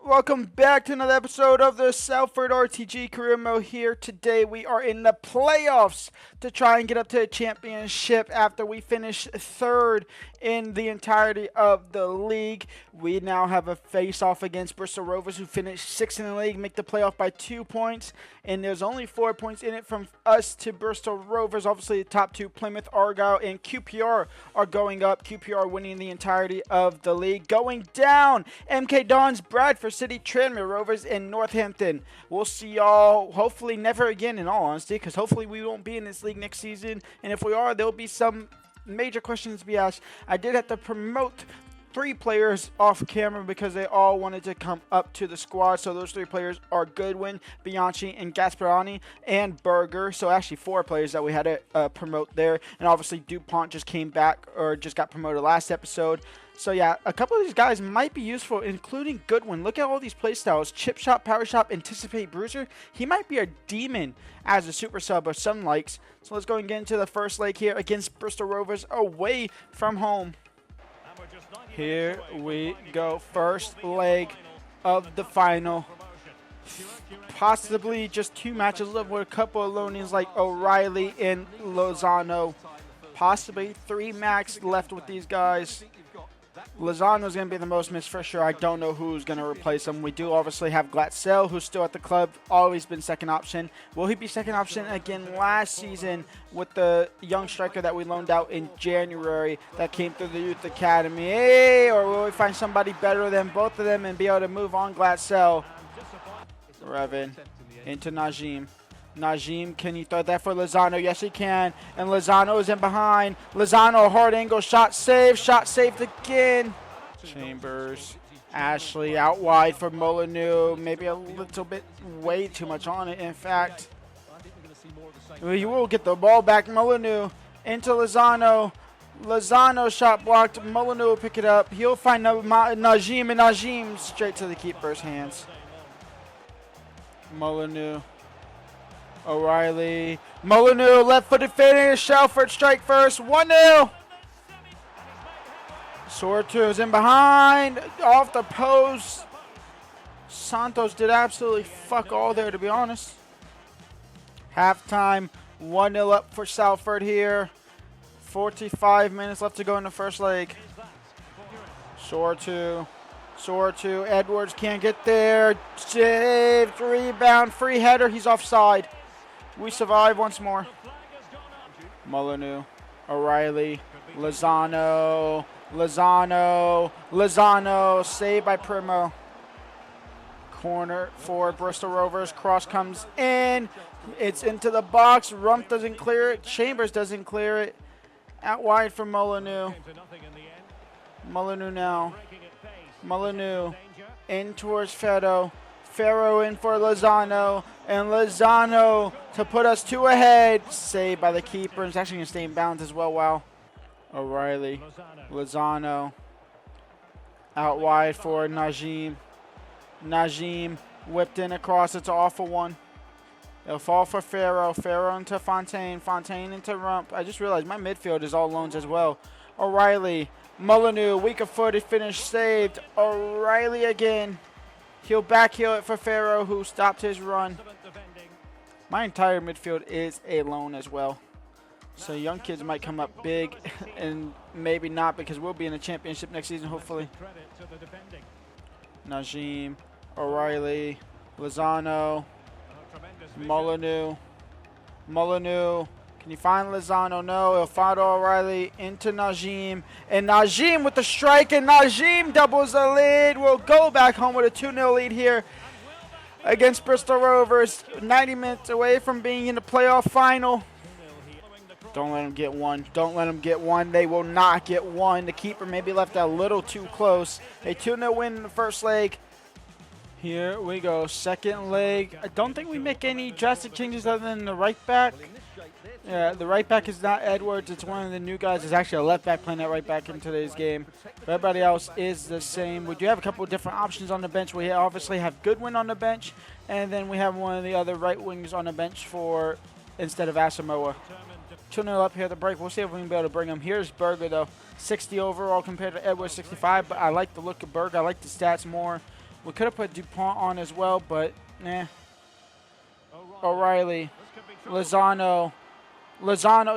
welcome back to another episode of the Salford RTG Career Mode here. Today we are in the playoffs to try and get up to a championship after we finish third in the entirety of the league. We now have a face-off against Bristol Rovers, who finished 6th in the league, make the playoff by 2 points, and there's only 4 points in it from us to Bristol Rovers. Obviously, the top two, Plymouth, Argyle, and QPR are going up. QPR winning the entirety of the league. Going down, MK Dons, Bradford City, Tranmere Rovers, and Northampton. We'll see y'all hopefully never again, in all honesty, because hopefully we won't be in this league next season, and if we are, there'll be some major questions to be asked. I did have to promote 3 players off camera because they all wanted to come up to the squad. So those 3 players are Goodwin, Bianchi, and Gasparani, and Berger. So actually 4 players that we had to promote there. And obviously DuPont just came back, or just got promoted last episode. So yeah, a couple of these guys might be useful, including Goodwin. Look at all these play styles. Chip shot, power shot, anticipate, bruiser. He might be a demon as a super sub or some likes. So let's go and get into the first leg here against Bristol Rovers away from home. Here we go. First leg of the final. Possibly just 2 matches with a couple of loanings like O'Reilly and Lozano. Possibly 3 max left with these guys. Lozano's going to be the most missed for sure. I don't know who's going to replace him. We do obviously have Glatzel, who's still at the club, always been second option. Will he be second option again last season with the young striker that we loaned out in January that came through the youth academy? Hey, or will we find somebody better than both of them and be able to move on Glatzel? Revin into Najim. Najim, can he throw that for Lozano? Yes, he can. And Lozano is in behind. Lozano, hard angle, shot saved again. Chambers, Ashley out wide for Molyneux. Maybe a little bit, way too much on it, in fact. He will get the ball back. Molyneux into Lozano. Lozano shot blocked. Molyneux will pick it up. He'll find Najim, and Najim straight to the keeper's hands. Molyneux. O'Reilly, Molyneux, left-footed finish, Salford strike first, 1-0. Sortu is in behind, off the post. Santos did absolutely fuck all there, to be honest. Halftime, 1-0 up for Salford here. 45 minutes left to go in the first leg. Sortu, Edwards can't get there. Saved, rebound, free header, he's offside. We survive once more. Molyneux, O'Reilly, Lozano, saved by Primo. Corner for Bristol Rovers. Cross comes in. It's into the box. Rump doesn't clear it. Chambers doesn't clear it. Out wide for Molyneux. Molyneux now. Molyneux in towards Ferro. Ferro in for Lozano, and Lozano to put us 2 ahead. Saved by the keeper. It's actually going to stay in bounds as well. Wow. O'Reilly, Lozano out wide for Najim. Najim whipped in across. It's an awful one. It'll fall for Ferro. Ferro into Fontaine. Fontaine into Rump. I just realized my midfield is all loans as well. O'Reilly, Molyneux, weaker footed finish, saved. O'Reilly again. He'll backheel it for Ferro, who stopped his run. My entire midfield is a loan as well. So young kids might come up big, and maybe not, because we'll be in the championship next season, hopefully. Najim, O'Reilly, Lozano, Molyneux. Can you find Lozano? No, he'll find O'Reilly into Najim. And Najim with the strike, and Najim doubles the lead. We'll go back home with a 2-0 lead here against Bristol Rovers. 90 minutes away from being in the playoff final. Don't let them get one. Don't let them get one. They will not get one. The keeper maybe left a little too close. A 2-0 win in the first leg. Here we go. Second leg. I don't think we make any drastic changes other than the right back. Yeah, the right back is not Edwards. It's one of the new guys. It's actually a left back playing that right back in today's game. But everybody else is the same. We do have a couple of different options on the bench. We obviously have Goodwin on the bench, and then we have one of the other right wings on the bench for instead of Asamoah. 2-0 up here at the break. We'll see if we can be able to bring him. Here's Berger, though. 60 overall compared to Edwards, 65. But I like the look of Berger. I like the stats more. We could have put DuPont on as well, but nah. O'Reilly. Lozano.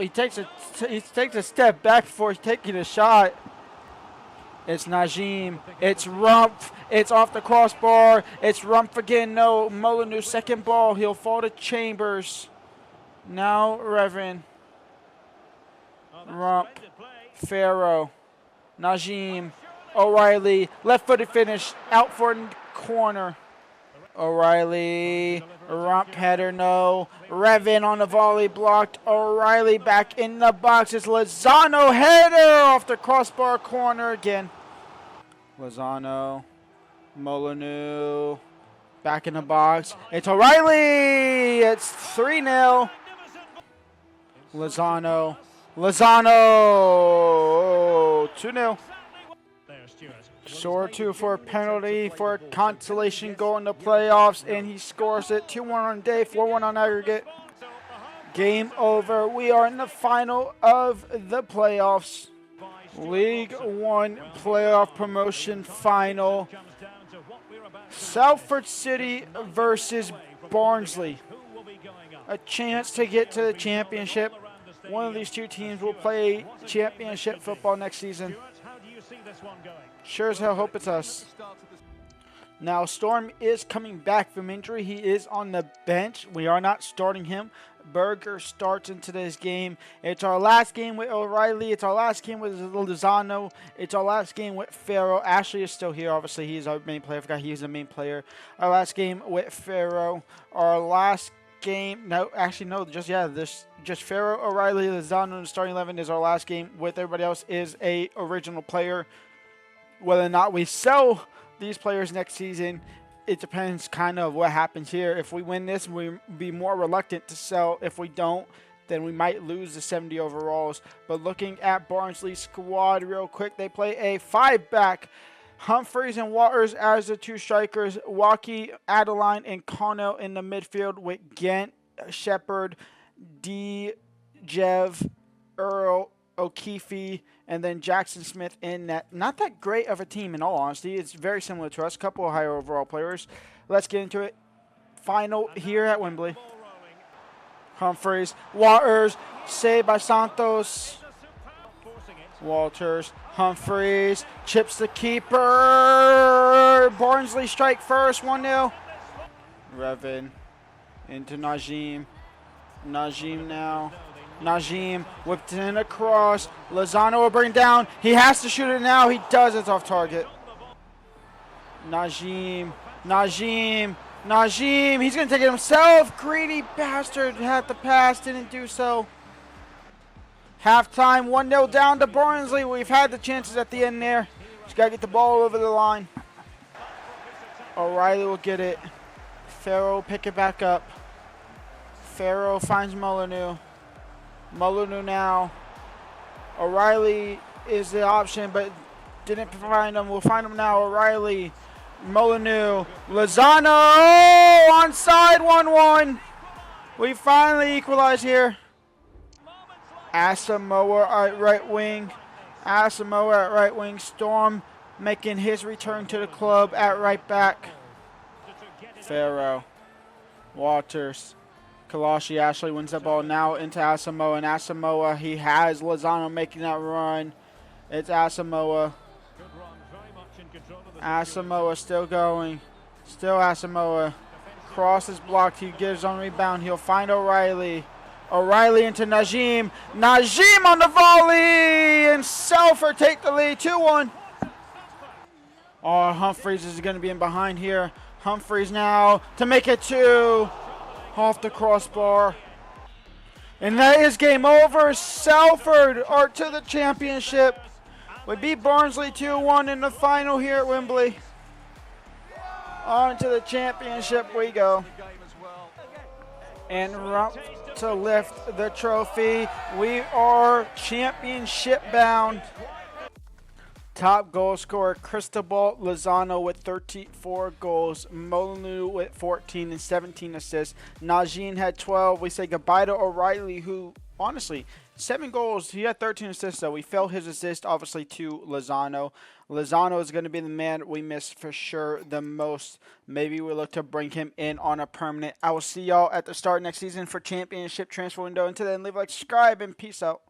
He takes a step back before taking a shot. It's Najim. It's Rumpf. It's off the crossbar. It's Rumpf again. No. Molyneux, second ball. He'll fall to Chambers. Now Revan. Rumpf. Farrow. Najim. O'Reilly. Left-footed finish. Out for corner. O'Reilly. Rumpf header. No. Revan on the volley blocked. O'Reilly back in the box. It's Lozano header off the crossbar corner again. Lozano. Molyneux. Back in the box. It's O'Reilly. It's 3-0. Lozano. 2-0. Short 2 for a penalty for a consolation goal in the playoffs, and he scores it. 2-1 on day, 4-1 on aggregate. Game over. We are in the final of the playoffs. League One playoff promotion final. Salford City versus Barnsley. A chance to get to the championship. One of these two teams will play championship football next season. Sure as hell hope it's us. Now, Storm is coming back from injury. He is on the bench. We are not starting him. Berger starts in today's game. It's our last game with O'Reilly. It's our last game with Lozano. It's our last game with Farrow. Ashley is still here. Obviously, he's our main player. I forgot he's the main player. Our last game with Farrow. Our last game. No, actually, no. Just Farrow, O'Reilly, Lozano in the starting 11 is our last game. With everybody else is a original player. Whether or not we sell these players next season, it depends kind of what happens here. If we win this, we'll be more reluctant to sell. If we don't, then we might lose the 70 overalls. But looking at Barnsley's squad real quick, they play a 5-back. Humphreys and Waters as the two strikers. Waukee, Adeline, and Connell in the midfield with Gent, Shepard, D, Jev, Earl, O'Keefe, and then Jackson Smith in net. Not that great of a team in all honesty. It's very similar to us. A couple of higher overall players. Let's get into it. Final here at Wembley. Humphreys, Waters, saved by Santos. Walters, Humphreys, chips the keeper. Barnsley strike first, 1-0. Revan into Najim. Najim now. Najim whipped in across. Lozano will bring down. He has to shoot it now. He does. It's off target. Najim. He's going to take it himself. Greedy bastard. Had the pass. Didn't do so. Halftime. 1-0 down to Barnsley. We've had the chances at the end there. Just got to get the ball over the line. O'Reilly will get it. Farrow pick it back up. Farrow finds Molyneux. Molyneux now. O'Reilly is the option, but didn't find him. We'll find him now. O'Reilly. Molyneux. Lozano! Onside, 1-1. We finally equalize here. Asamoah at right wing. Storm making his return to the club at right back. Farrow. Waters. Kalashi Ashley wins the ball now into Asamoah. And Asamoah, he has Lozano making that run. It's Asamoah. Asamoah still going. Still Asamoah. Cross is blocked. He gives on rebound. He'll find O'Reilly. O'Reilly into Najim. Najim on the volley. And Salford take the lead. 2-1. Oh, Humphreys is going to be in behind here. Humphreys now to make it 2. Off the crossbar. And that is game over. Salford are to the championship. We beat Barnsley 2-1 in the final here at Wembley. On to the championship we go. And Rumpf to lift the trophy. We are championship bound. Top goal scorer Cristobal Lozano with 34 goals. Molyneux with 14 and 17 assists. Najin had 12. We say goodbye to O'Reilly, who honestly, 7 goals. He had 13 assists, though. We felt his assist, obviously, to Lozano. Lozano is going to be the man we miss for sure the most. Maybe we look to bring him in on a permanent. I will see y'all at the start next season for championship transfer window. Until then, leave a like, subscribe, and peace out.